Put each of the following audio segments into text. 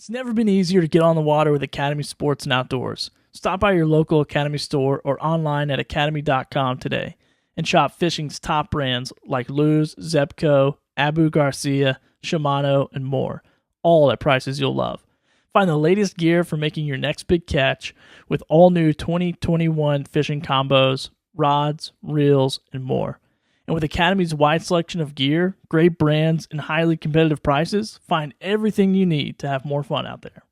It's never been easier to get on the water with Academy Sports and Outdoors. Stop by your local Academy store or online at academy.com today and shop fishing's top brands like Luz, Zebco, Abu Garcia, Shimano, and more, all at prices you'll love. Find the latest gear for making your next big catch with all new 2021 fishing combos, rods, reels, and more. And with Academy's wide selection of gear, great brands, and highly competitive prices, find everything you need to have more fun out there.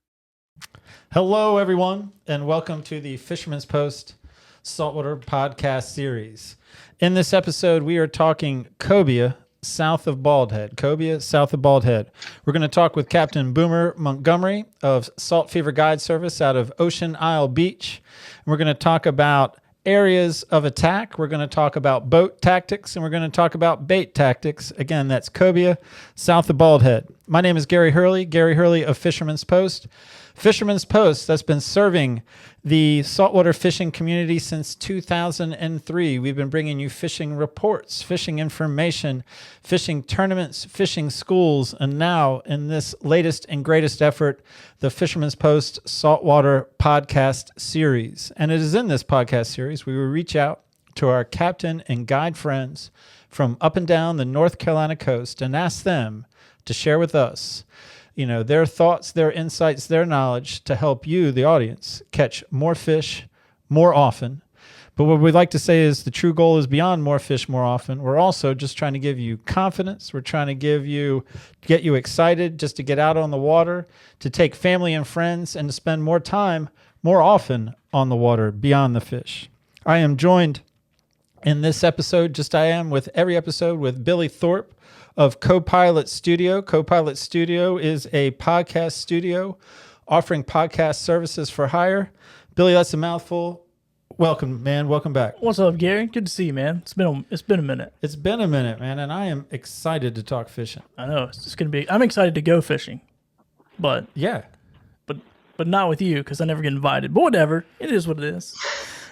Hello, everyone, and welcome to the Fisherman's Post Saltwater Podcast Series. In this episode, we are talking Cobia south of Bald Head. Cobia south of Bald Head. We're going to talk with Captain Boomer Montgomery of Salt Fever Guide Service out of Ocean Isle Beach. And we're going to talk about areas of attack. We're going to talk about boat tactics, and we're going to talk about bait tactics. Again, that's Cobia south of Bald Head. My name is Gary Hurley of Fisherman's Post. Fisherman's Post, that's been serving the saltwater fishing community since 2003. We've been bringing you fishing reports, fishing information, fishing tournaments, fishing schools, and now in this latest and greatest effort, the Fisherman's Post Saltwater Podcast Series. And it is in this podcast series we will reach out to our captain and guide friends from up and down the North Carolina coast and ask them to share with us their thoughts, their insights, their knowledge to help you, the audience, catch more fish more often. But what we'd like to say is the true goal is beyond more fish more often. We're also just trying to give you confidence. We're trying to get you excited just to get out on the water, to take family and friends, and to spend more time more often on the water beyond the fish. I am joined in this episode, just I am with every episode, with Billy Thorpe of Co-Pilot Studio. Co-Pilot Studio is a podcast studio offering podcast services for hire. Billy, that's a mouthful. Welcome, man. Welcome back. What's up, Gary? Good to see you, man. It's been a minute. It's been a minute, man, and I am excited to talk fishing. I know it's just gonna be. I'm excited to go fishing, but not with you because I never get invited. But whatever, it is what it is.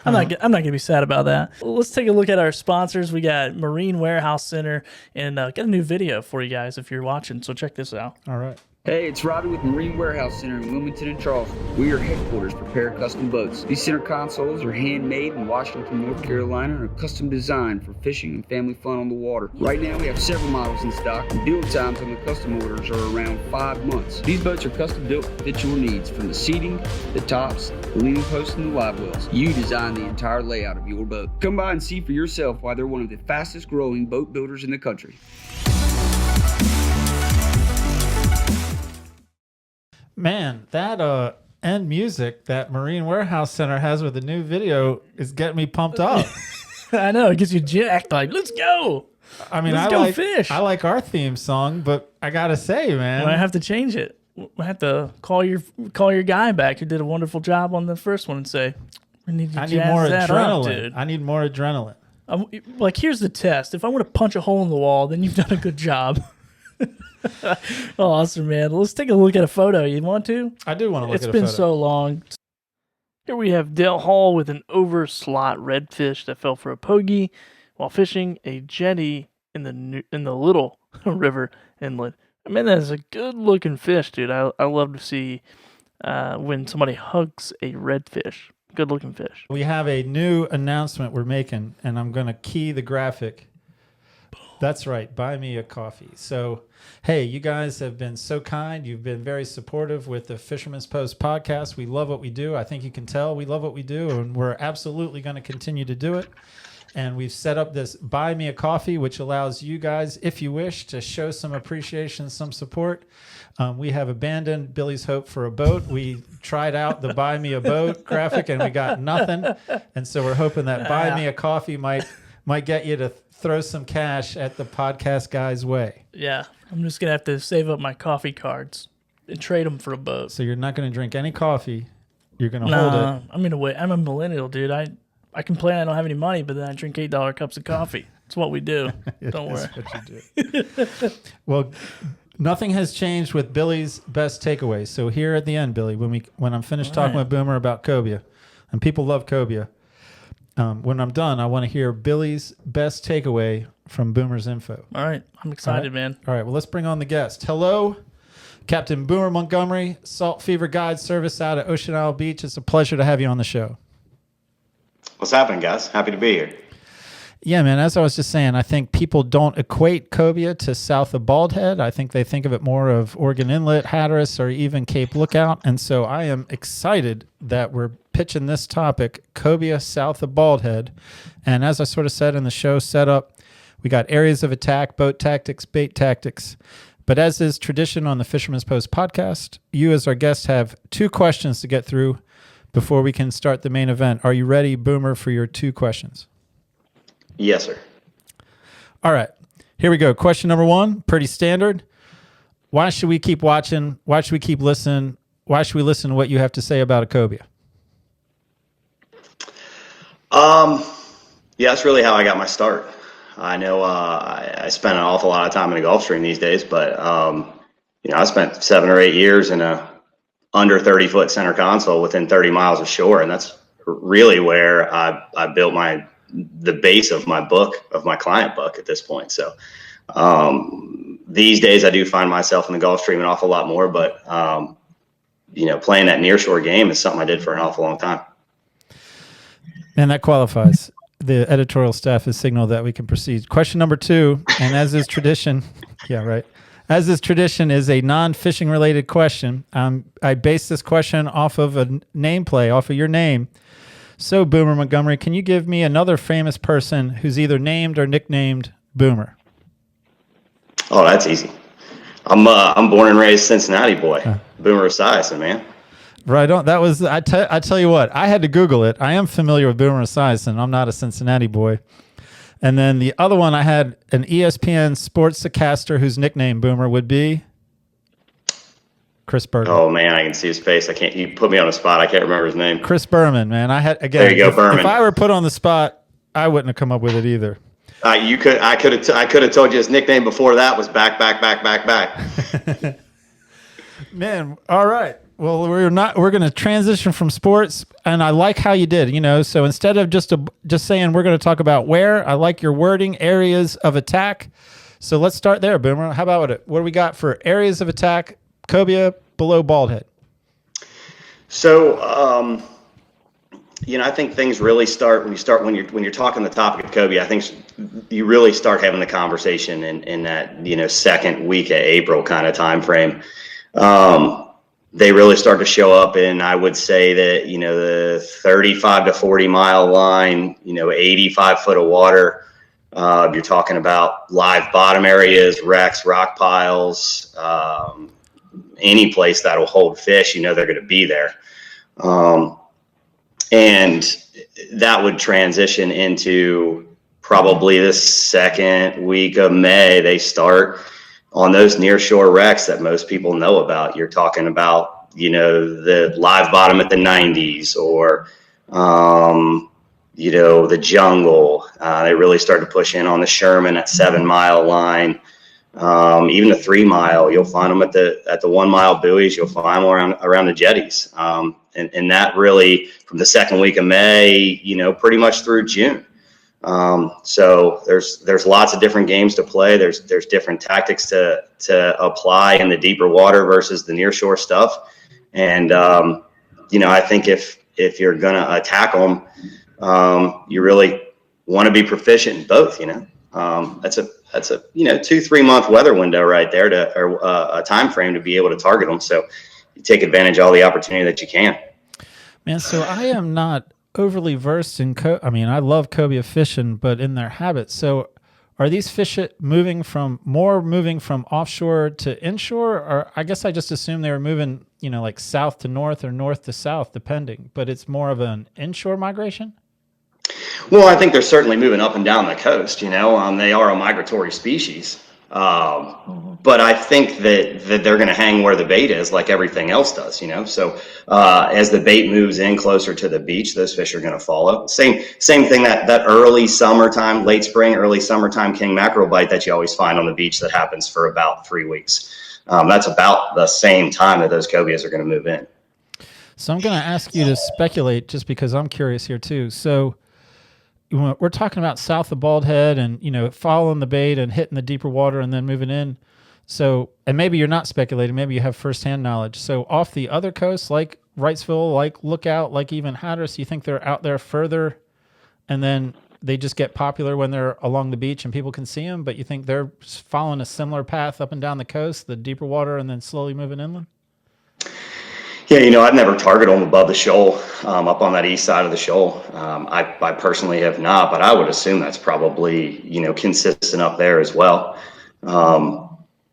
I'm not gonna be sad about that. Let's take a look at our sponsors. We got Marine Warehouse Center, and got a new video for you guys if you're watching. So check this out. All right. Hey, it's Robbie with Marine Warehouse Center in Wilmington and Charleston. We are headquarters for Para Custom Boats. These center consoles are handmade in Washington, North Carolina, and are custom designed for fishing and family fun on the water. Right now, we have several models in stock, and build times on the custom orders are around 5 months. These boats are custom built to fit your needs, from the seating, the tops, the leaning posts, and the live wells. You design the entire layout of your boat. Come by and see for yourself why they're one of the fastest growing boat builders in the country. Man, that end music that Marine Warehouse Center has with the new video is getting me pumped up. I know, it gets you jacked. Like, let's go. I mean, let's go fish. I like our theme song, but I gotta say, man, I have to change it. I have to call your guy back who did a wonderful job on the first one and say, I need more adrenaline. Dude. I need more adrenaline. Like, here's the test. If I want to punch a hole in the wall, then you've done a good job. Awesome, man. Let's take a look at a photo. You want to? I do want to look at a photo. It's been so long. Here we have Dale Hall with an overslot redfish that fell for a pogie while fishing a jetty in the Little River Inlet. I mean, that is a good-looking fish, dude. I love to see when somebody hugs a redfish. Good-looking fish. We have a new announcement we're making, and I'm going to key the graphic. That's right. Buy me a coffee. So, hey, you guys have been so kind. You've been very supportive with the Fisherman's Post podcast. We love what we do. I think you can tell we love what we do, and we're absolutely going to continue to do it. And we've set up this Buy Me a Coffee, which allows you guys, if you wish, to show some appreciation, some support. We have abandoned Billy's hope for a boat. We tried out the Buy Me a Boat graphic, and we got nothing. And so we're hoping that Buy Me a Coffee might get you to throw some cash at the podcast guy's way. Yeah, I'm just going to have to save up my coffee cards and trade them for a boat. So you're not going to drink any coffee. You're going to hold it. I'm going to wait. I'm a millennial, dude. I complain I don't have any money, but then I drink $8 cups of coffee. That's what we do. Don't worry. That's what you do. Well, nothing has changed with Billy's best takeaways. So here at the end, Billy, when I'm finished talking with Boomer about Cobia, and people love Cobia, when I'm done, I want to hear Billy's best takeaway from Boomer's info. All right. I'm excited, man. All right. Well, let's bring on the guest. Hello, Captain Boomer Montgomery, Salt Fever Guide Service out at Ocean Isle Beach. It's a pleasure to have you on the show. What's happening, guys? Happy to be here. Yeah, man, as I was just saying, I think people don't equate Cobia to south of Bald Head. I think they think of it more of Oregon Inlet, Hatteras, or even Cape Lookout. And so I am excited that we're pitching this topic, Cobia south of Bald Head. And as I sort of said in the show setup, we got areas of attack, boat tactics, bait tactics. But as is tradition on the Fisherman's Post podcast, you as our guest have 2 questions to get through before we can start the main event. Are you ready, Boomer, for your 2 questions? Yes, sir. All right, here we go. Question number 1, pretty standard. Why should we keep watching? Why should we keep listening? Why should we listen to what you have to say about a cobia? Yeah, that's really how I got my start. I know I spent an awful lot of time in a Gulf Stream these days, but I spent 7 or 8 years in a under 30-foot center console within 30 miles of shore, and that's really where I built the base of my book, of my client book at this point. So these days I do find myself in the Gulf Stream an awful lot more, but playing that nearshore game is something I did for an awful long time. And that qualifies. The editorial staff has signaled that we can proceed. Question number 2, and as is tradition, yeah, right. As is tradition, is a non-fishing related question. I base this question off of a name play, off of your name. So, Boomer Montgomery, can you give me another famous person who's either named or nicknamed Boomer? Oh, that's easy. I'm born and raised Cincinnati boy, Boomer Esiason, man. Right on. That was I tell you what, I had to Google it. I am familiar with Boomer Esiason. I'm not a Cincinnati boy. And then the other one, I had an ESPN sportscaster whose nickname Boomer would be Chris Berman. Oh man, I can see his face. You put me on the spot. I can't remember his name. Chris Berman, man. There you go, Berman. If I were put on the spot, I wouldn't have come up with it either. I could have told you his nickname before that was back. Man, all right. Well, we're going to transition from sports, and I like how you did. So instead of just saying we're going to talk about where, I like your wording, areas of attack. So let's start there, Boomer. How about it? What do we got for areas of attack? Cobia below Bald Head. So, I think things really start when you're talking the topic of Cobia. I think you really start having the conversation in that second week of April kind of time frame. They really start to show up, and I would say that the 35 to 40 mile line, 85 foot of water. You're talking about live bottom areas, wrecks, rock piles. Any place that'll hold fish, they're going to be there. And that would transition into probably the second week of May. They start on those nearshore wrecks that most people know about. You're talking about, the live bottom at the 90s or, the jungle. They really start to push in on the Sherman at 7 mile line. Even the 3 mile, you'll find them at the 1 mile buoys. You'll find them around the jetties. And that really from the second week of May, pretty much through June. So there's lots of different games to play. There's different tactics to apply in the deeper water versus the nearshore stuff. And, I think if you're going to attack them, you really want to be proficient in both, that's a 2-3 month weather window right there or a time frame to be able to target them. So you take advantage of all the opportunity that you can. Man, so I am not overly versed in I love cobia fishing, but in their habits. So are these fish moving from offshore to inshore? Or I guess I just assumed they were moving, like south to north or north to south, depending, but it's more of an inshore migration? Well, I think they're certainly moving up and down the coast, they are a migratory species. But I think that they're going to hang where the bait is, like everything else does, So as the bait moves in closer to the beach, those fish are going to follow. Same thing that early summertime, late spring, early summertime king mackerel bite that you always find on the beach that happens for about 3 weeks. That's about the same time that those cobias are going to move in. So I'm going to ask you to speculate, just because I'm curious here too. So we're talking about south of Bald Head and, following the bait and hitting the deeper water and then moving in. So, and maybe you're not speculating, maybe you have firsthand knowledge. So off the other coast, like Wrightsville, like Lookout, like even Hatteras, you think they're out there further and then they just get popular when they're along the beach and people can see them, but you think they're following a similar path up and down the coast, the deeper water, and then slowly moving inland? Yeah, I've never targeted them above the shoal, up on that east side of the shoal. I personally have not, but I would assume that's probably, consistent up there as well.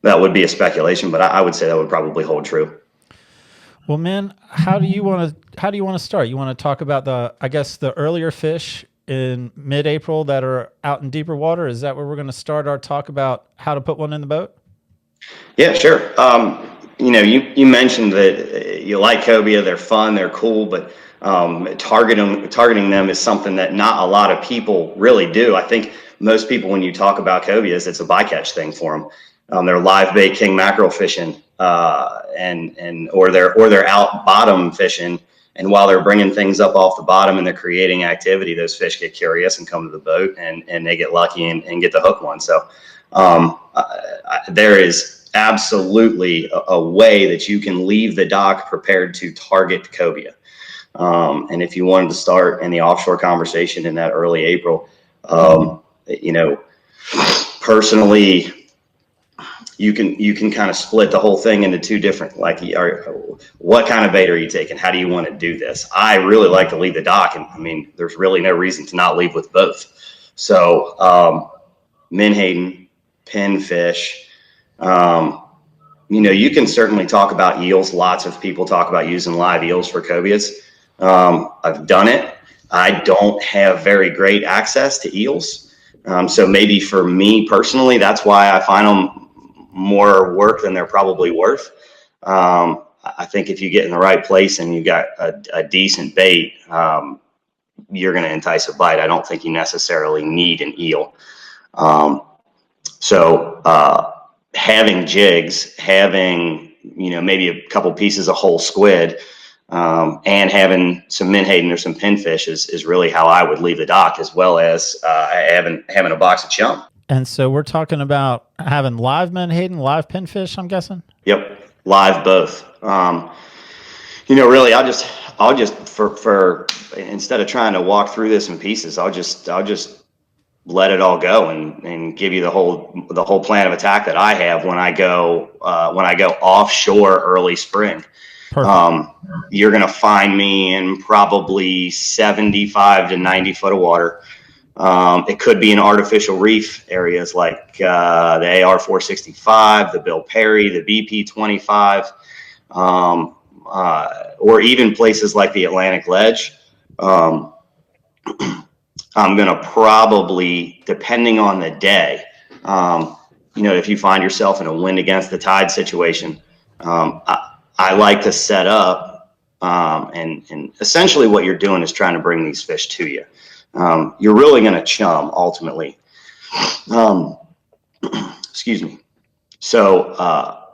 That would be a speculation, but I would say that would probably hold true. Well, man, how do you want to start? You want to talk about the earlier fish in mid-April that are out in deeper water? Is that where we're going to start our talk about how to put one in the boat? Yeah, sure. You mentioned that you like cobia. They're fun, they're cool, but targeting them is something that not a lot of people really do. I think most people, when you talk about cobias, it's a bycatch thing for them. They're live bait king mackerel fishing, or they're out bottom fishing. And while they're bringing things up off the bottom and they're creating activity, those fish get curious and come to the boat and they get lucky and get the hook one. So there is absolutely a way that you can leave the dock prepared to target cobia. And if you wanted to start in the offshore conversation in that early April, personally, you can kind of split the whole thing into two different, what kind of bait are you taking? How do you want to do this? I really like to leave the dock, and there's really no reason to not leave with both. So menhaden, pinfish, you can certainly talk about eels. Lots of people talk about using live eels for cobias. I've done it. I don't have very great access to eels. So maybe for me personally, that's why I find them more work than they're probably worth. I think if you get in the right place and you got a decent bait, you're going to entice a bite. I don't think you necessarily need an eel. Having jigs, having, maybe a couple pieces of whole squid, and having some menhaden or some pinfish is really how I would leave the dock, as well as having a box of chum. And so we're talking about having live menhaden, live pinfish, I'm guessing? Yep, live both. Really, I'll just for instead of trying to walk through this in pieces, I'll just let it all go and give you the whole plan of attack that I have when I go offshore early spring. Perfect. You're going to find me in probably 75 to 90 foot of water. It could be in artificial reef areas like the AR 465, the Bill Perry, the BP 25, or even places like the Atlantic Ledge. I'm going to probably, depending on the day, if you find yourself in a wind against the tide situation, I like to set up, and essentially what you're doing is trying to bring these fish to you. You're really going to chum ultimately. Excuse me. So,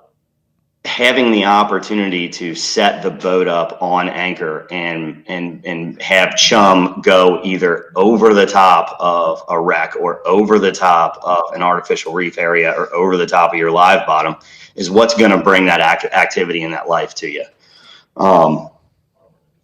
having the opportunity to set the boat up on anchor and have chum go either over the top of a wreck or over the top of an artificial reef area or over the top of your live bottom is what's going to bring that activity and that life to you.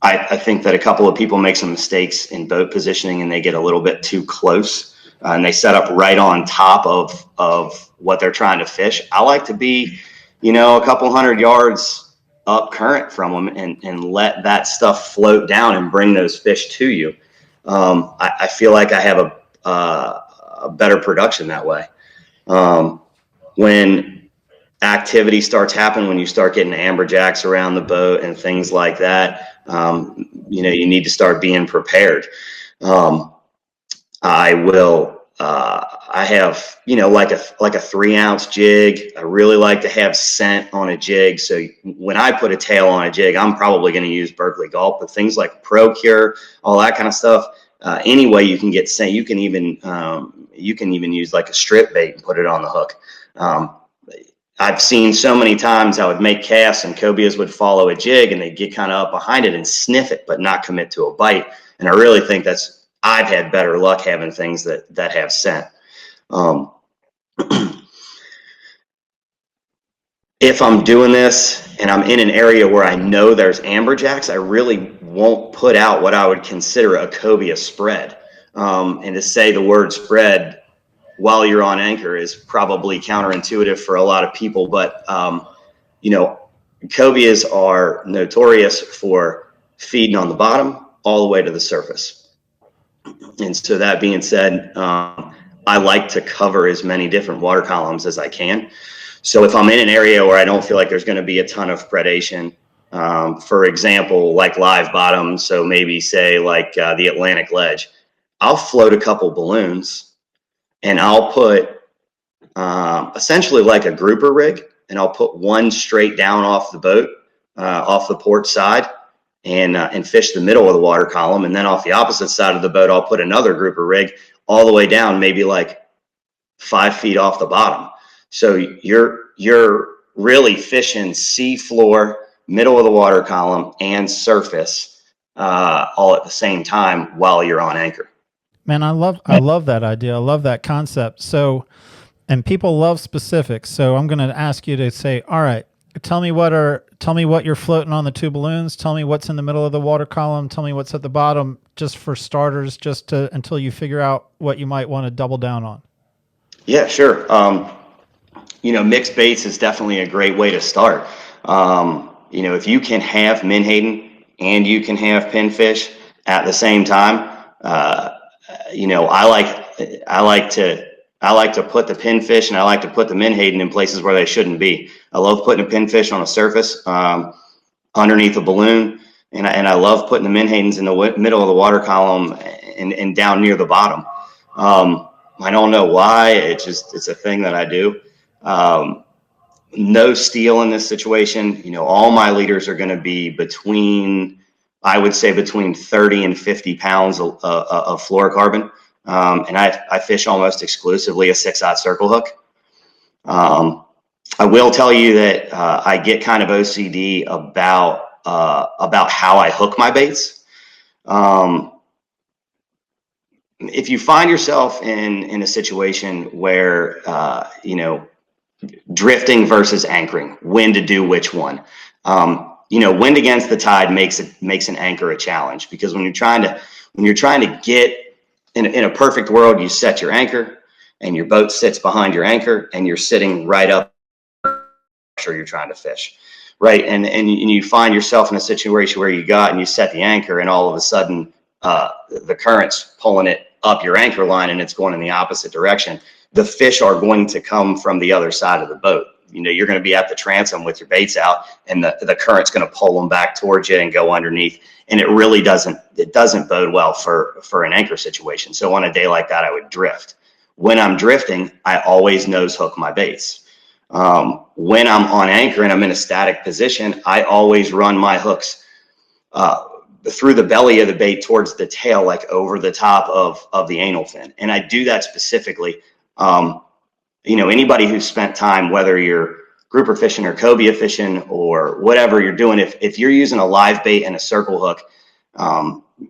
I think that a couple of people make some mistakes in boat positioning and they get a little bit too close and they set up right on top of what they're trying to fish. I like to be, a couple 100 yards up current from them and let that stuff float down and bring those fish to you. I feel like I have a better production that way. When activity starts happening, when you start getting amberjacks around the boat and things like that, you need to start being prepared. I have, like a 3-ounce jig. I really like to have scent on a jig. So when I put a tail on a jig, I'm probably going to use Berkeley Gulp, but things like Procure, all that kind of stuff. Any way you can get scent, you can even use like a strip bait and put it on the hook. I've seen so many times I would make casts and cobias would follow a jig and they'd get kind of up behind it and sniff it, but not commit to a bite. And I really think I've had better luck having things that have scent. if I'm doing this and I'm in an area where I know there's amberjacks, I really won't put out what I would consider a Cobia spread. And to say the word spread while you're on anchor is probably counterintuitive for a lot of people, but cobias are notorious for feeding on the bottom all the way to the surface. And so that being said, I like to cover as many different water columns as I can. So if I'm in an area where I don't feel like there's going to be a ton of predation, for example, like live bottom, so maybe say like the Atlantic ledge, I'll float a couple balloons and I'll put essentially like a grouper rig, and I'll put one straight down off the boat, off the port side, and fish the middle of the water column. And then off the opposite side of the boat, I'll put another grouper rig all the way down, maybe like 5 feet off the bottom. So you're really fishing sea floor, middle of the water column, and surface all at the same time while you're on anchor. Man, I love that idea. I love that concept. So, and people love specifics. So I'm going to ask you to say, all right, tell me what you're floating on the 2 balloons. Tell me what's in the middle of the water column. Tell me what's at the bottom, just for starters, until you figure out what you might want to double down on. Yeah, sure. Mixed baits is definitely a great way to start. If you can have menhaden and you can have pinfish at the same time, I like to put the pinfish and I like to put the menhaden in places where they shouldn't be. I love putting a pinfish on a surface underneath a balloon, and I love putting the menhadens in the middle of the water column and down near the bottom. I don't know why. It's a thing that I do. No steel in this situation. All my leaders are going to be between 30 and 50 pounds of fluorocarbon. And I fish almost exclusively a 6/0 circle hook. I will tell you that I get kind of OCD about how I hook my baits. If you find yourself in a situation where drifting versus anchoring, when to do which one. Wind against the tide makes an anchor a challenge, because when you're trying to get in a perfect world, you set your anchor and your boat sits behind your anchor and you're sitting right up sure you're trying to fish, right? And you find yourself in a situation where you set the anchor and all of a sudden the current's pulling it up your anchor line and it's going in the opposite direction. The fish are going to come from the other side of the boat. You're going to be at the transom with your baits out, and the current's going to pull them back towards you and go underneath. And it really doesn't bode well for an anchor situation. So on a day like that, I would drift. When I'm drifting, I always nose hook my baits. When I'm on anchor and I'm in a static position, I always run my hooks through the belly of the bait towards the tail, like over the top of the anal fin. And I do that specifically. Anybody who's spent time, whether you're grouper fishing or cobia fishing or whatever you're doing, if you're using a live bait and a circle hook,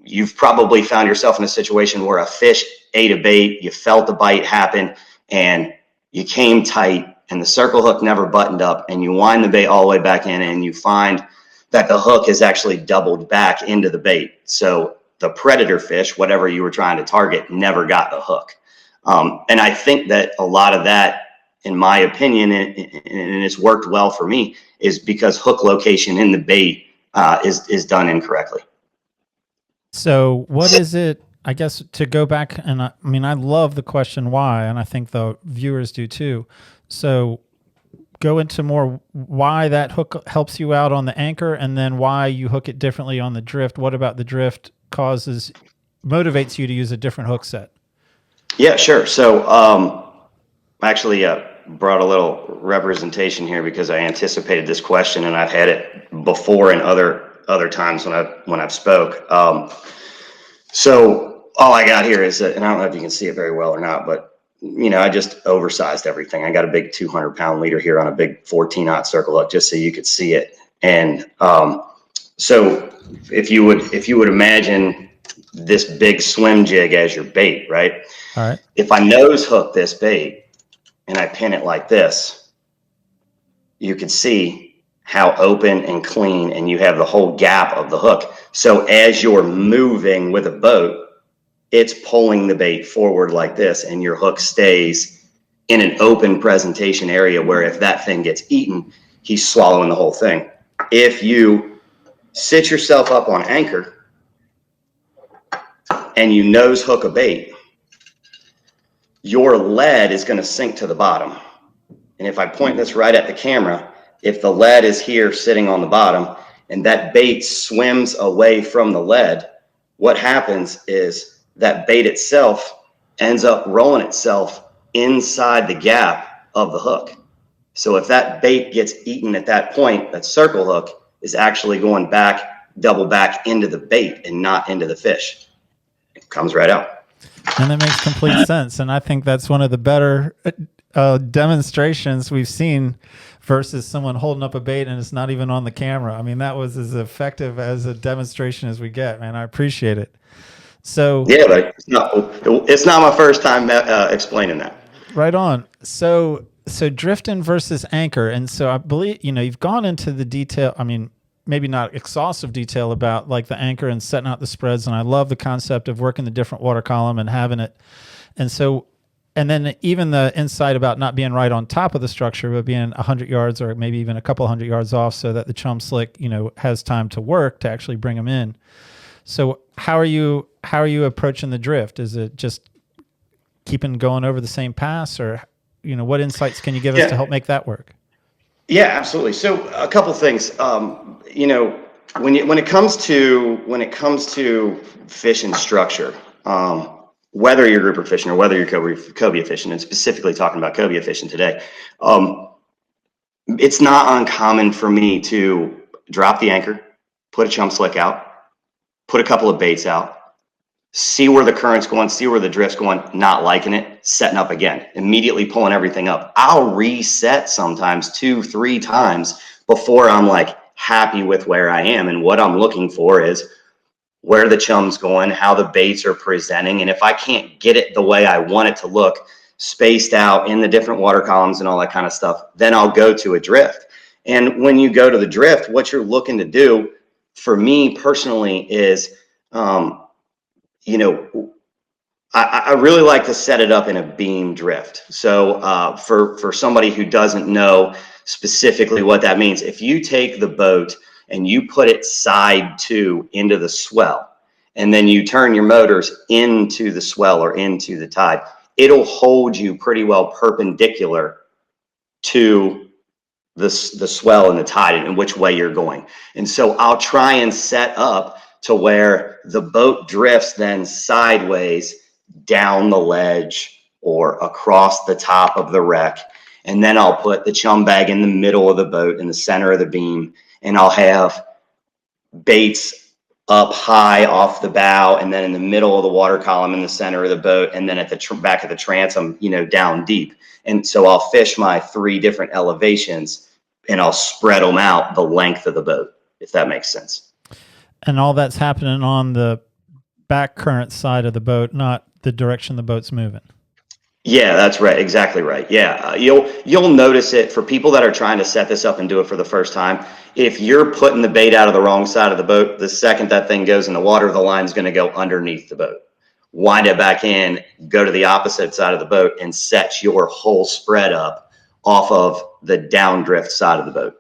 you've probably found yourself in a situation where a fish ate a bait, you felt the bite happen, and you came tight, and the circle hook never buttoned up, and you wind the bait all the way back in, and you find that the hook is actually doubled back into the bait. So the predator fish, whatever you were trying to target, never got the hook. And I think that a lot of that, in my opinion, and it's worked well for me, is because hook location in the bait is done incorrectly. So what is it, I guess, to go back, and I love the question why, and I think the viewers do too. So go into more why that hook helps you out on the anchor, and then why you hook it differently on the drift. What about the drift motivates you to use a different hook set? Yeah, sure. So I actually brought a little representation here because I anticipated this question, and I've had it before in other times when I've spoke. So all I got here is, and I don't know if you can see it very well or not, but I just oversized everything. I got a big 200-pound leader here on a big 14-aught circle hook, just so you could see it. And so if you would imagine this big swim jig as your bait, right? All right. If I nose hook this bait and I pin it like this, you can see how open and clean, and you have the whole gap of the hook. So as you're moving with a boat, it's pulling the bait forward like this, and your hook stays in an open presentation area where if that thing gets eaten, he's swallowing the whole thing. If you sit yourself up on anchor and you nose hook a bait, your lead is going to sink to the bottom. And if I point this right at the camera, if the lead is here sitting on the bottom and that bait swims away from the lead, what happens is that bait itself ends up rolling itself inside the gap of the hook. So if that bait gets eaten at that point, that circle hook is actually going back, double back into the bait and not into the fish. It comes right out. And that makes complete sense. And I think that's one of the better demonstrations we've seen versus someone holding up a bait and it's not even on the camera. I mean, that was as effective as a demonstration as we get, man. I appreciate it. So yeah, but it's not my first time explaining that. Right on. So drifting versus anchor. And so I believe, you've gone into the detail. I mean, maybe not exhaustive detail about like the anchor and setting out the spreads. And I love the concept of working the different water column and having it. And then even the insight about not being right on top of the structure, but being 100 yards or maybe even a couple 100 yards off so that the chum slick, has time to work to actually bring them in. So how are you approaching the drift? Is it just keeping going over the same pass, or, what insights can you give us to help make that work? Yeah, absolutely. So a couple things, when it comes to fishing structure, whether you're grouper fishing or whether you're cobia fishing, and specifically talking about cobia fishing today, it's not uncommon for me to drop the anchor, put a chum slick out, put a couple of baits out, see where the current's going, see where the drift's going, not liking it, setting up again, immediately pulling everything up. I'll reset sometimes 2-3 times before I'm like happy with where I am. And what I'm looking for is where the chum's going, how the baits are presenting. And if I can't get it the way I want it to look, spaced out in the different water columns and all that kind of stuff, then I'll go to a drift. And when you go to the drift, what you're looking to do, for me personally, is, I really like to set it up in a beam drift. So for somebody who doesn't know specifically what that means, if you take the boat and you put it side to into the swell, and then you turn your motors into the swell or into the tide, it'll hold you pretty well perpendicular to the swell and the tide and which way you're going. And so I'll try and set up to where the boat drifts then sideways down the ledge or across the top of the wreck. And then I'll put the chum bag in the middle of the boat, in the center of the beam, and I'll have baits up high off the bow, and then in the middle of the water column in the center of the boat, and then at the back of the transom, down deep. And so I'll fish my 3 different elevations, and I'll spread them out the length of the boat, if that makes sense. And all that's happening on the back current side of the boat, not the direction the boat's moving. Yeah, that's right. Exactly right. Yeah. You'll notice it for people that are trying to set this up and do it for the first time. If you're putting the bait out of the wrong side of the boat, the second that thing goes in the water, the line's going to go underneath the boat. Wind it back in, go to the opposite side of the boat, and set your whole spread up off of the downdrift side of the boat.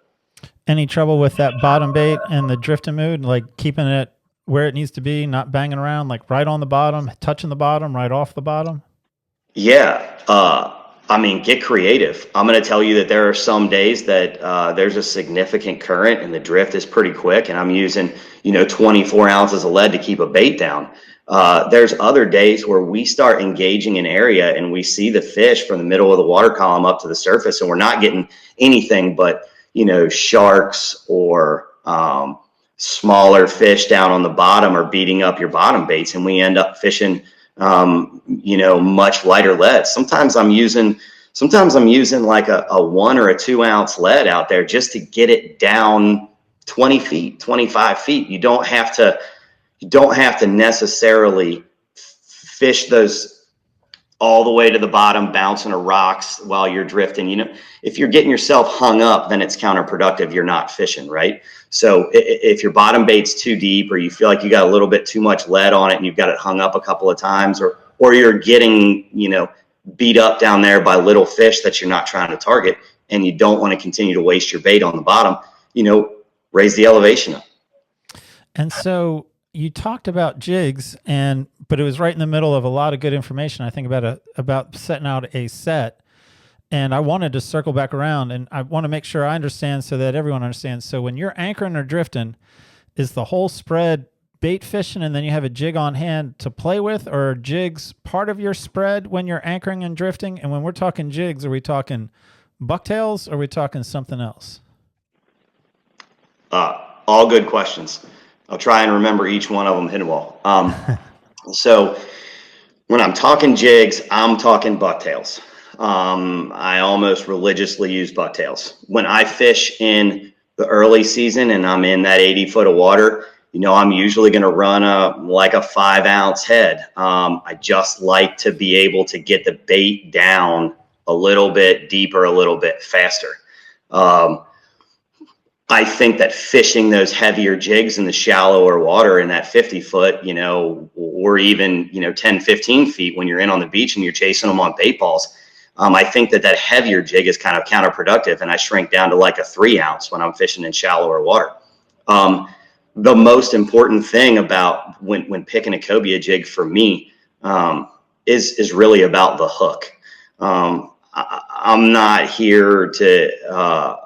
Any trouble with that bottom bait and the drifting mood, like keeping it where it needs to be, not banging around, like right on the bottom, touching the bottom, right off the bottom? Yeah. Get creative. I'm going to tell you that there are some days that there's a significant current and the drift is pretty quick, and I'm using, 24 ounces of lead to keep a bait down. There's other days where we start engaging an area and we see the fish from the middle of the water column up to the surface, and we're not getting anything but, sharks or smaller fish down on the bottom are beating up your bottom baits, and we end up fishing much lighter lead. Sometimes I'm using like a 1 or a 2 ounce lead out there just to get it down 20 feet, 25 feet. You don't have to necessarily fish those all the way to the bottom, bouncing or rocks while you're drifting. You know, if you're getting yourself hung up, then it's counterproductive. You're not fishing, right? So if your bottom bait's too deep, or you feel like you got a little bit too much lead on it and you've got it hung up a couple of times, or you're getting, you know, beat up down there by little fish that you're not trying to target, and you don't want to continue to waste your bait on the bottom, you know, raise the elevation up. And so you talked about jigs, but it was right in the middle of a lot of good information, I think, about setting out a set. And I wanted to circle back around, and I want to make sure I understand so that everyone understands. So when you're anchoring or drifting, is the whole spread bait fishing and then you have a jig on hand to play with, or are jigs part of your spread when you're anchoring and drifting? And when we're talking jigs, are we talking bucktails, or are we talking something else? All good questions. I'll try and remember each one of them hit well. So when I'm talking jigs, I'm talking bucktails. I almost religiously use bucktails. When I fish in the early season and I'm in that 80 foot of water, you know, I'm usually going to run like a 5 ounce head. I just like to be able to get the bait down a little bit deeper, a little bit faster. I think that fishing those heavier jigs in the shallower water in that 50 foot, you know, or even, you know, 10, 15 feet when you're in on the beach and you're chasing them on bait balls, I think that heavier jig is kind of counterproductive, and I shrink down to like a 3 ounce when I'm fishing in shallower water. The most important thing about when picking a cobia jig for me is really about the hook. I'm not here to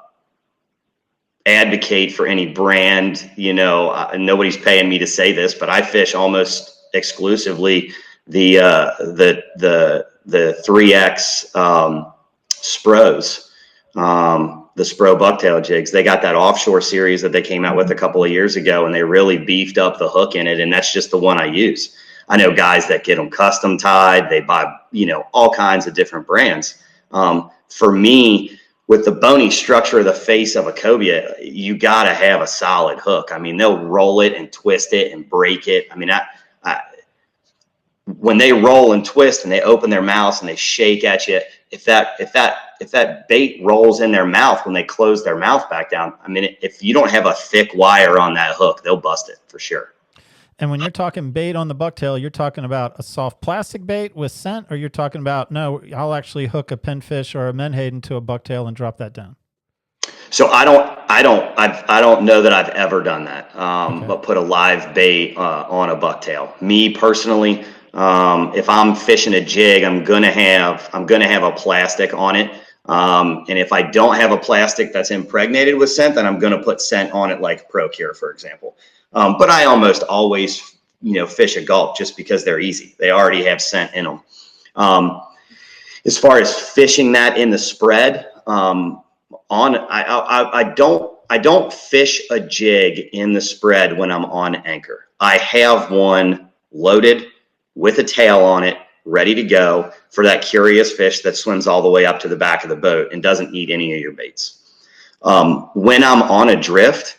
advocate for any brand, you know, nobody's paying me to say this, but I fish almost exclusively the 3X Spros, the Spro bucktail jigs. They got that offshore series that they came out with a couple of years ago, and they really beefed up the hook in it, and that's just the one I use. I know guys that get them custom tied. They buy, you know, all kinds of different brands. For me, with the bony structure of the face of a cobia, you got to have a solid hook. I mean, they'll roll it and twist it and break it. I mean, when they roll and twist and they open their mouths and they shake at you, if that bait rolls in their mouth when they close their mouth back down, I mean, if you don't have a thick wire on that hook, they'll bust it for sure. And when you're talking bait on the bucktail, you're talking about a soft plastic bait with scent, or you're talking about, no, I'll actually hook a pinfish or a menhaden to a bucktail and drop that down? So I don't know that I've ever done that, okay. But put a live bait on a bucktail. Me personally, if I'm fishing a jig, I'm gonna have a plastic on it. And if I don't have a plastic that's impregnated with scent, then I'm gonna put scent on it, like ProCure, for example. But I almost always, you know, fish a gulp just because they're easy. They already have scent in them. As far as fishing that in the spread, I don't fish a jig in the spread when I'm on anchor. I have one loaded with a tail on it, ready to go for that curious fish that swims all the way up to the back of the boat and doesn't eat any of your baits. When I'm on a drift,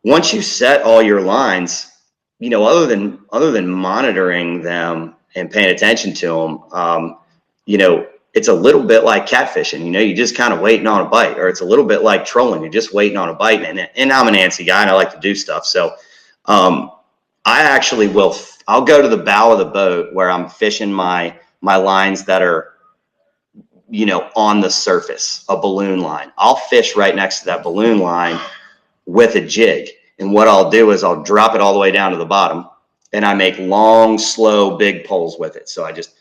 once you set all your lines, you know, other than monitoring them and paying attention to them, you know, it's a little bit like catfishing. You know, you're just kind of waiting on a bite, or it's a little bit like trolling. You're just waiting on a bite. And I'm an antsy guy and I like to do stuff. So I actually I'll go to the bow of the boat where I'm fishing my lines that are, you know, on the surface, a balloon line. I'll fish right next to that balloon line with a jig. And what I'll do is I'll drop it all the way down to the bottom, and I make long, slow, big pulls with it. So I just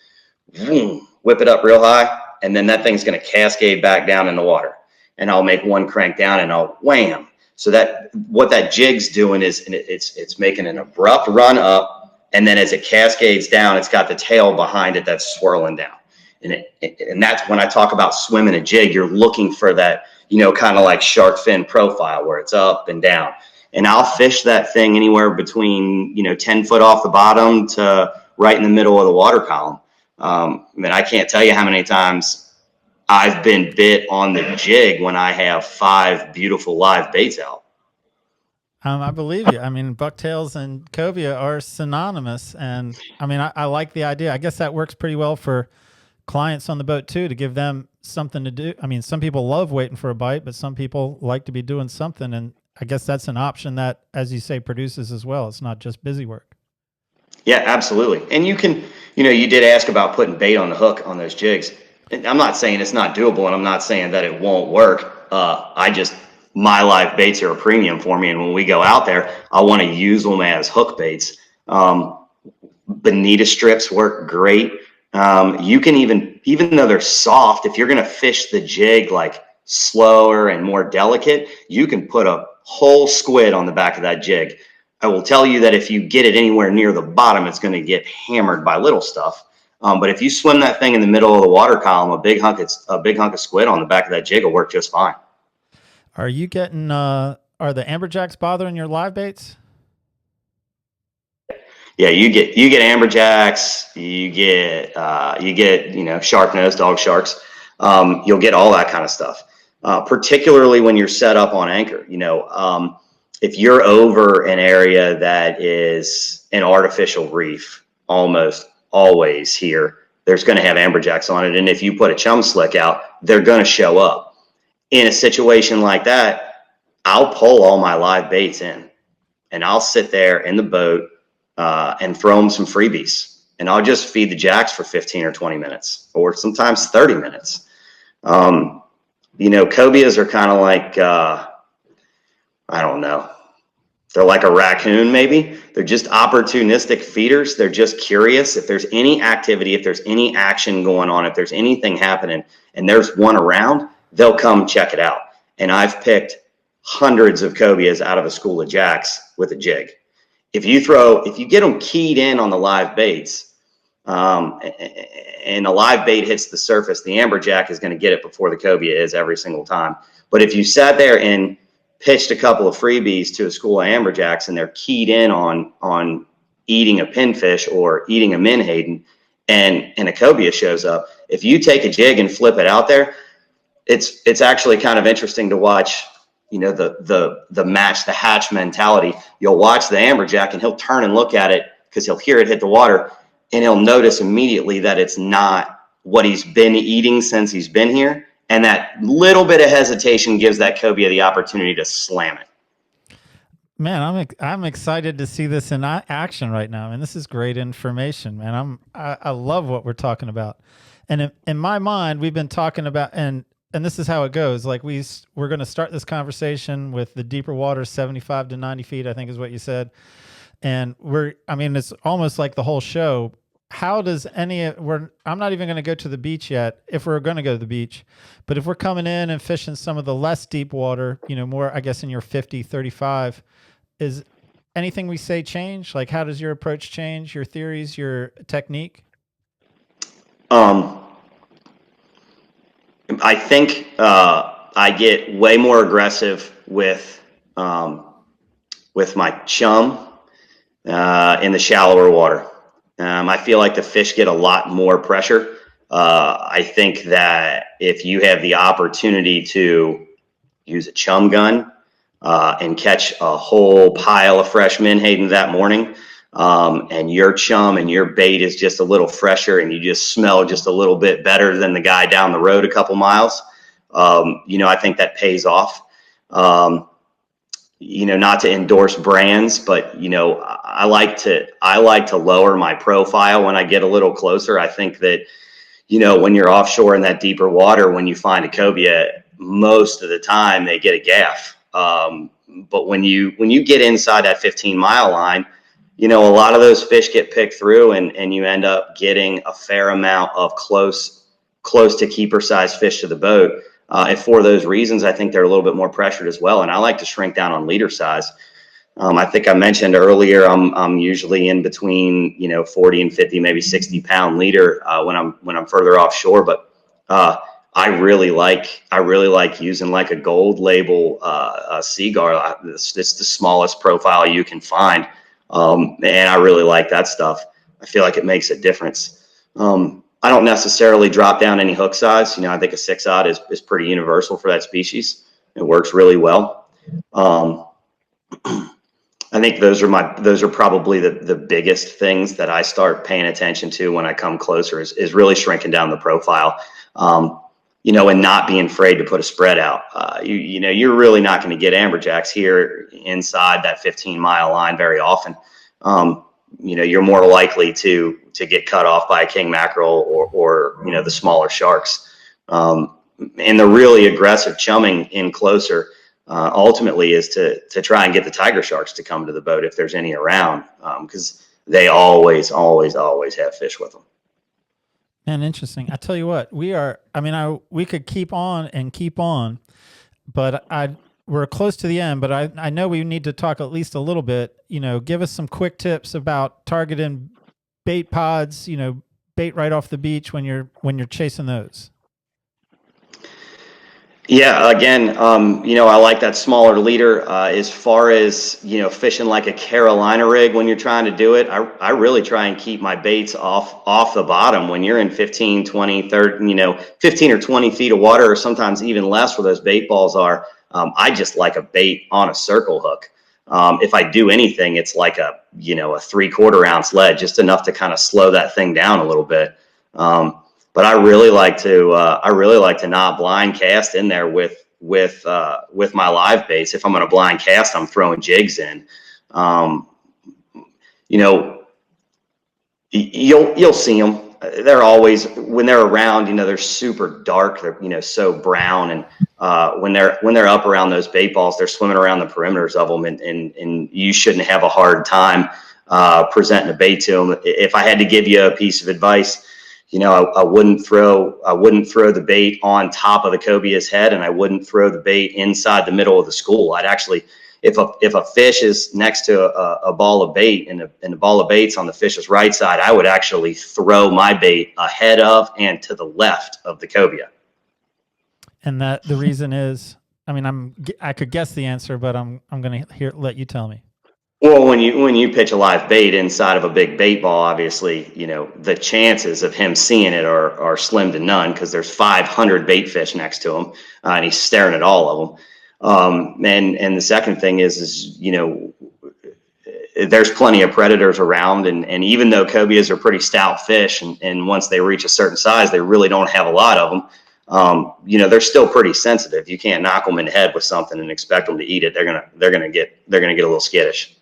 whip it up real high, and then that thing's going to cascade back down in the water. And I'll make one crank down and I'll wham. So that what that jig's doing is it's making an abrupt run up, and then as it cascades down, it's got the tail behind it that's swirling down. And that's when I talk about swimming a jig, you're looking for that, you know, kind of like shark fin profile where it's up and down. And I'll fish that thing anywhere between, you know, 10 foot off the bottom to right in the middle of the water column. I mean, I can't tell you how many times I've been bit on the jig when I have 5 beautiful live baits out. I believe you. I mean, bucktails and cobia are synonymous, and I mean, I like the idea. I guess that works pretty well for clients on the boat too, to give them something to do. I mean, some people love waiting for a bite, but some people like to be doing something, and I guess that's an option that, as you say, produces as well. It's not just busy work. Yeah, absolutely. And you can, you did ask about putting bait on the hook on those jigs. And I'm not saying it's not doable, and I'm not saying that it won't work. My live baits are a premium for me, and when we go out there, I want to use them as hook baits. Bonita strips work great. You can even though they're soft, if you're going to fish the jig like slower and more delicate, you can put a whole squid on the back of that jig. I will tell you that if you get it anywhere near the bottom, it's going to get hammered by little stuff. But if you swim that thing in the middle of the water column, a big hunk of squid on the back of that jig will work just fine. Are you getting? Are the amberjacks bothering your live baits? Yeah, you get amberjacks, you get shark nose, dog sharks. You'll get all that kind of stuff. Particularly when you're set up on anchor. If you're over an area that is an artificial reef, almost always here, there's going to have amberjacks on it. And if you put a chum slick out, they're going to show up. In a situation like that, I'll pull all my live baits in, and I'll sit there in the boat and throw them some freebies. And I'll just feed the jacks for 15 or 20 minutes, or sometimes 30 minutes. Cobias are kind of like, I don't know. They're like a raccoon, maybe. They're just opportunistic feeders. They're just curious. If there's any activity, if there's any action going on, if there's anything happening and there's one around, they'll come check it out. And I've picked hundreds of cobias out of a school of jacks with a jig. If you get them keyed in on the live baits, and the live bait hits the surface, the amberjack is going to get it before the cobia is every single time. But if you sat there and pitched a couple of freebies to a school of amberjacks and they're keyed in on eating a pinfish or eating a menhaden, and a cobia shows up, if you take a jig and flip it out there, it's actually kind of interesting to watch. The match the hatch mentality. You'll watch the amberjack and he'll turn and look at it because he'll hear it hit the water, and he'll notice immediately that it's not what he's been eating since he's been here. And that little bit of hesitation gives that cobia the opportunity to slam it. Man, I'm excited to see this in action right now. And this is great information, man. I love what we're talking about. And in my mind, we've been talking about, and this is how it goes. Like we're going to start this conversation with the deeper water, 75 to 90 feet, I think is what you said. And it's almost like the whole show. How does I'm not even going to go to the beach yet, if we're going to go to the beach, but if we're coming in and fishing some of the less deep water, more, I guess, in your 50, 35, is anything we say change? Like, how does your approach change, your theories, your technique? I think I get way more aggressive with my chum in the shallower water. I feel like the fish get a lot more pressure. I think that if you have the opportunity to use a chum gun and catch a whole pile of fresh menhaden that morning, and your chum and your bait is just a little fresher and you just smell just a little bit better than the guy down the road a couple miles, I think that pays off. Not to endorse brands, but I like to lower my profile when I get a little closer. I think that when you're offshore in that deeper water, when you find a cobia, most of the time they get a gaff. But when you get inside that 15-mile line, a lot of those fish get picked through, and you end up getting a fair amount of close to keeper size fish to the boat. And for those reasons, I think they're a little bit more pressured as well. And I like to shrink down on leader size. I think I mentioned earlier, I'm usually in between 40 and 50, maybe 60 pound leader when I'm further offshore. But I really like using like a gold label Seaguar. It's the smallest profile you can find, and I really like that stuff. I feel like it makes a difference. I don't necessarily drop down any hook size. I think a 6-aught is pretty universal for that species. It works really well. I think those are probably the biggest things that I start paying attention to when I come closer is really shrinking down the profile, and not being afraid to put a spread out. You're really not going to get amberjacks here inside that 15-mile line very often. You're more likely to get cut off by a king mackerel or the smaller sharks. And the really aggressive chumming in closer ultimately is to try and get the tiger sharks to come to the boat if there's any around, because they always have fish with them. Man, interesting. I tell you what, we could keep on, but we're close to the end, but I know we need to talk at least a little bit, give us some quick tips about targeting bait pods, bait right off the beach when you're chasing those. Yeah, again, I like that smaller leader. As far as, fishing like a Carolina rig when you're trying to do it, I really try and keep my baits off the bottom when you're in 15, 20, 30, 15 or 20 feet of water, or sometimes even less where those bait balls are. I just like a bait on a circle hook. If I do anything, it's like a 3/4 ounce lead, just enough to kind of slow that thing down a little bit. But I really like to not blind cast in there with my live baits. If I'm going to blind cast, I'm throwing jigs in. You'll see them. They're always, when they're around, they're super dark. They're so brown, and when they're up around those bait balls, they're swimming around the perimeters of them, and you shouldn't have a hard time presenting a bait to them. If I had to give you a piece of advice, I wouldn't throw the bait on top of the cobia's head, and I wouldn't throw the bait inside the middle of the school. I'd actually, if a fish is next to a ball of bait and the ball of bait's on the fish's right side, I would actually throw my bait ahead of and to the left of the cobia. And that the reason is, I could guess the answer, but I'm going to let you tell me. Well, when you pitch a live bait inside of a big bait ball, obviously, the chances of him seeing it are slim to none, because there's 500 bait fish next to him, and he's staring at all of them. And the second thing is there's plenty of predators around, and even though cobias are pretty stout fish, and once they reach a certain size, they really don't have a lot of them. They're still pretty sensitive. You can't knock them in the head with something and expect them to eat it. They're gonna get a little skittish.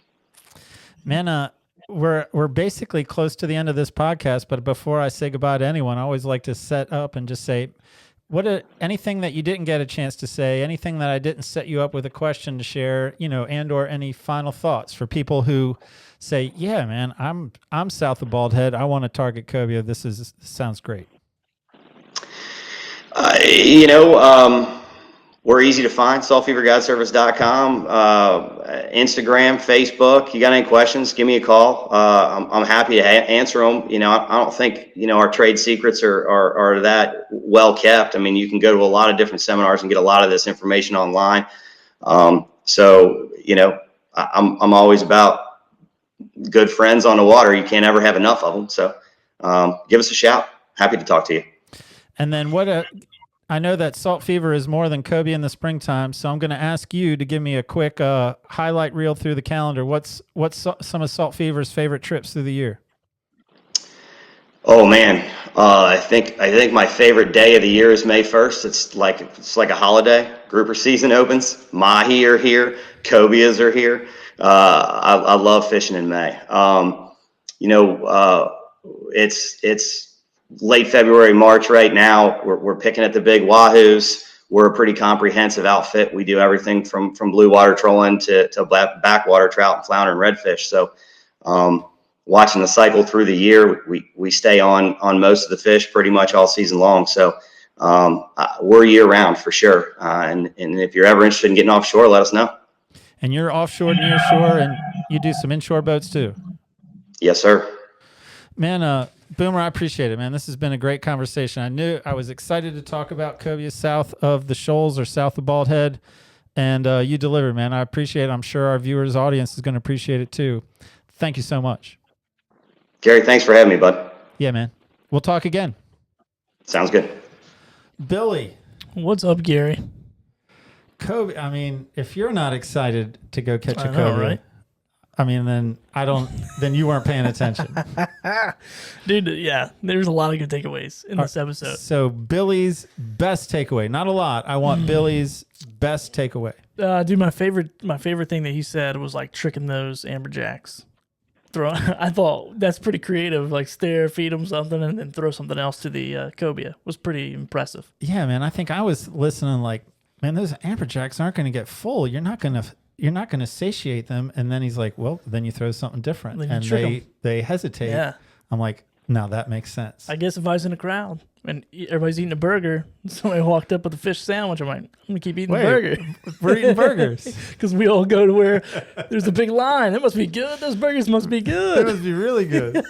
Man, we're basically close to the end of this podcast, but before I say goodbye to anyone, I always like to set up and just say, anything that you didn't get a chance to say, anything that I didn't set you up with a question to share, and or any final thoughts for people who say, yeah, man, I'm south of Bald Head, I want to target cobia. This sounds great. We're easy to find, saltfeverguideservice.com, Instagram, Facebook. You got any questions, give me a call. I'm happy to answer them. I don't think, our trade secrets are that well kept. You can go to a lot of different seminars and get a lot of this information online. I'm always about good friends on the water. You can't ever have enough of them. So give us a shout. Happy to talk to you. And then I know that Salt Fever is more than cobia in the springtime, so I'm going to ask you to give me a quick highlight reel through the calendar. What's some of Salt Fever's favorite trips through the year? Oh man, I think my favorite day of the year is May 1st. It's like a holiday. Grouper season opens. Mahi are here. Cobias are here. I love fishing in May. It's late February, March right now. We're picking at the big wahoos. We're a pretty comprehensive outfit. We do everything from blue water trolling to backwater trout and flounder and redfish. So watching the cycle through the year, we stay on most of the fish pretty much all season long. So we're year round for sure. And if you're ever interested in getting offshore, let us know. And you're offshore, near shore, and you do some inshore boats too? Yes, sir. Man, Boomer, I appreciate it, man. This has been a great conversation. I was excited to talk about cobia south of the shoals or south of Bald Head, and you delivered, man. I appreciate it. I'm sure our viewers' audience is going to appreciate it too. Thank you so much. Gary, thanks for having me, bud. Yeah, man. We'll talk again. Sounds good. Billy. What's up, Gary? Cobia, I mean, if you're not excited to go catch a I know, cobia, right? I mean, then you weren't paying attention. Dude, yeah, there's a lot of good takeaways in this episode. So Billy's best takeaway, not a lot. I want Billy's best takeaway. Dude, my favorite thing that he said was like tricking those amberjacks. I thought that's pretty creative. Like feed them something, and then throw something else to the cobia. Was pretty impressive. Yeah, man. I think I was listening like, man, those amberjacks aren't going to get full. You're not going to satiate them. And then he's like, well, then you throw something different, Then you and trick 'em. they hesitate. Yeah. I'm like, now that makes sense. I guess if I was in a crowd and everybody's eating a burger, somebody walked up with a fish sandwich, I'm like, I'm gonna keep eating the burger. We're eating burgers. Because we all go to where there's a big line. It must be good. Those burgers must be It good. must be really good.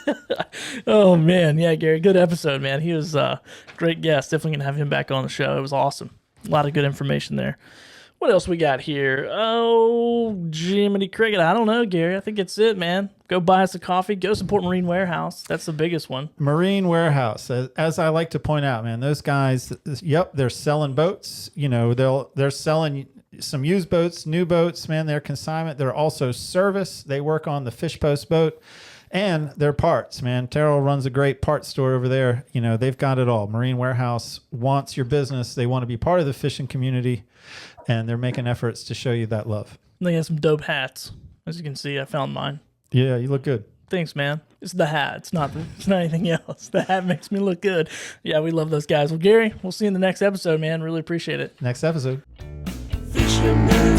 Oh man, yeah, Gary, good episode, man. He was a great guest. Definitely gonna have him back on the show. It was awesome. A lot of good information there. What else we got here? Oh, Jiminy Cricket. I don't know, Gary. I think it's it, man. Go buy us a coffee. Go support Marine Warehouse. That's the biggest one. Marine Warehouse, as I like to point out, man, those guys, yep, they're selling boats. You know, they're selling some used boats, new boats, man. They're consignment. They're also service. They work on the fish post boat and their parts, man. Terrell runs a great parts store over there. You know, they've got it all. Marine Warehouse wants your business. They want to be part of the fishing community, and they're making efforts to show you that love. They have some dope hats. As you can see, I found mine. Yeah, you look good. Thanks, man. It's the hat. It's not anything else. The hat makes me look good. Yeah, we love those guys. Well, Gary, we'll see you in the next episode, man. Really appreciate it. Next episode. Fisherman.